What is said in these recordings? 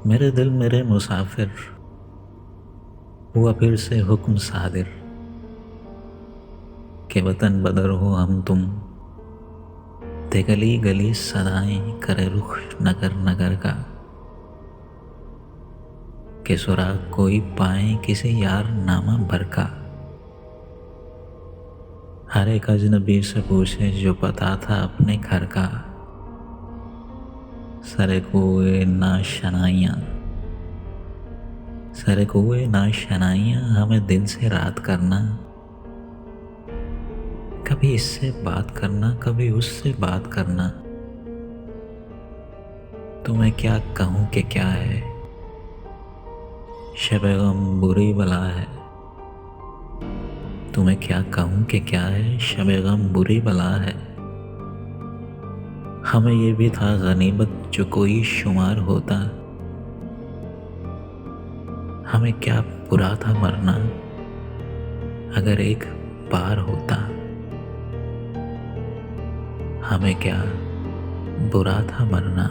मेरे दिल मेरे मुसाफिर, हुआ फिर से हुक्म सादिर के वतन बदर हो हम तुम। ते गली गली सदाएं करे रुख नगर नगर का, के सुराग कोई पाए किसी यार नामा भर का। हर एक अजनबी से पूछे जो पता था अपने घर का, सरे कुए ना शनाइयाँ, सरे कुए ना शनाइयाँ हमें दिन से रात करना। कभी इससे बात करना, कभी उससे बात करना। तुम्हें क्या कहूँ कि क्या है, शबे गम बुरी बला है। तुम्हें क्या कहूँ कि क्या है, शबे गम बुरी बला है। हमें ये भी था गनीमत जो कोई शुमार होता। हमें क्या बुरा था मरना, अगर एक बार होता। हमें क्या बुरा था मरना,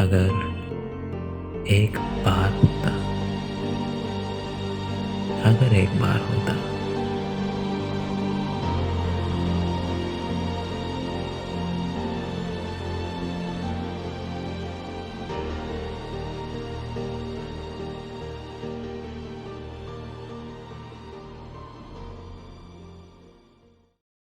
अगर एक बार होता, अगर एक बार होता।